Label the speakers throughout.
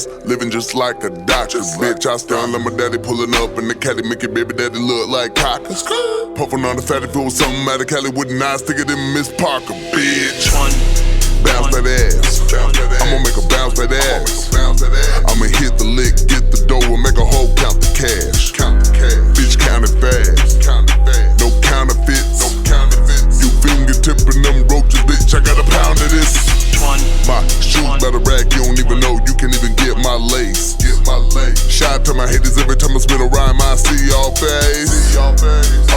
Speaker 1: ass, living just like a doctor. Bitch, I still let my daddy pulling up in the caddy, make your baby daddy look like cockers. Puffin' on the fatty, if it was something out of Cali, wouldn't I stick it in Miss Parker, bitch. Bounce that ass, I'ma make her bounce that ass. I'ma hit the lick, get the dough, and make a hoe count the cash. Bitch, count it fast. No counterfeits. You fingertipping them roaches, bitch. I got a pound of this. My shoes by the rack, you don't even know. You can't even get my lace. Shout to my haters every time I spit a rhyme. I see y'all face. All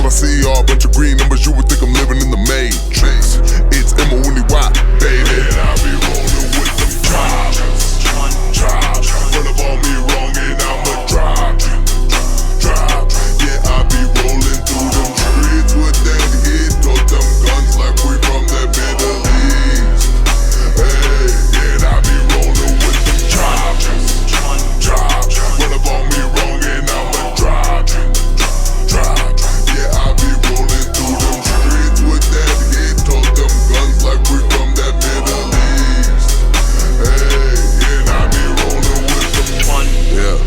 Speaker 1: I see are a bunch of green numbers. You would think I'm living in the Matrix. It's M-O-N-E-Y, baby. And I be rolling with them drops. Run up on me wrong and I'ma drop. Yeah, I be rolling through them streets with that hit. Told them guns like we from the Middle East. Hey, yeah, I be rolling with them drops. Run up on me wrong and I'ma drop. Yeah, I be rolling through them streets with that hit. Told them guns like we from the Middle East. Hey, yeah, I be rolling with them. Yeah,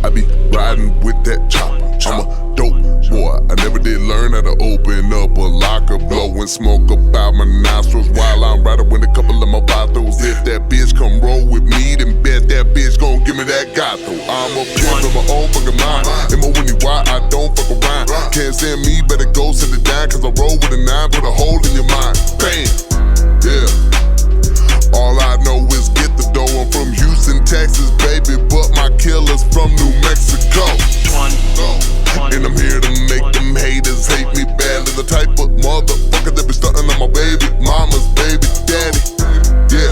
Speaker 1: I be riding with that chopper. I'm a dope boy. I never did learn how to open up a locker, blowing smoke up out my nostrils while I'm riding with a couple of my vatos. If that bitch come roll with me, then bet that bitch gon' give me that gato. I'm a pimp in my own fucking mind. M-O-N-E-Y, I don't fuck around. Can't stand me, better go sit it down, cause I roll with a 9, put a hole in your mind. Bam, yeah. All I know is get the dough. I'm from Houston, Texas, baby, but my killer's from New Mexico. And I'm here to make them haters hate me badly. The type of motherfucker that be stuntin' on my baby mama's baby daddy. Yeah,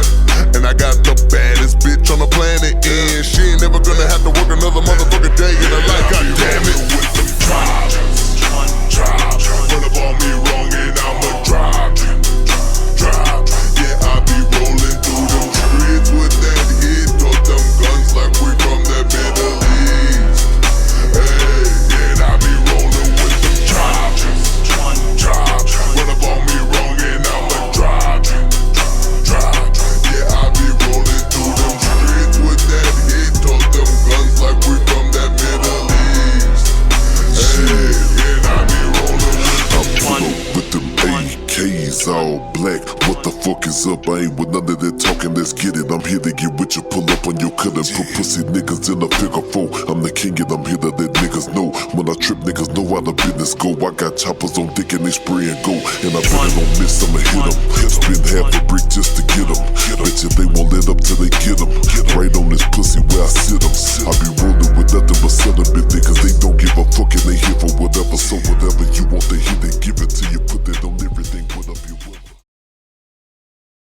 Speaker 1: and I got the baddest bitch on the planet, and she ain't never gonna have to work another motherfucking day in her life. God damn it. With them drops. Run up on me wrong and I'ma drop. Yeah, I be rolling through them streets with that hit. Told them guns like we from the Middle East. Hey, yeah, I be rolling with them drops. Run up on me wrong and I'ma drop. Yeah, I be rolling through them streets with that hit. Told them guns like we from the Middle East. Hey, yeah, I be rolling with them AKs all black. What the fuck is up? I ain't with none of that talking, let's get it. I'm here to get with you, pull up on your cut and put pussy niggas in a figure 4. I'm the king and I'm here to let niggas know. When I trip, niggas know how the business go. I got choppers on dick and they spray and go. And I bet I don't miss, I'ma hit them. Spend half a brick just to get them. Bet you they won't let up till they get them. Right on this pussy where I sit them. I be rolling with nothing but celibate niggas. They don't give a fuck and they here for whatever. So whatever you want to hear, they give it to you. Put that on everything, put up your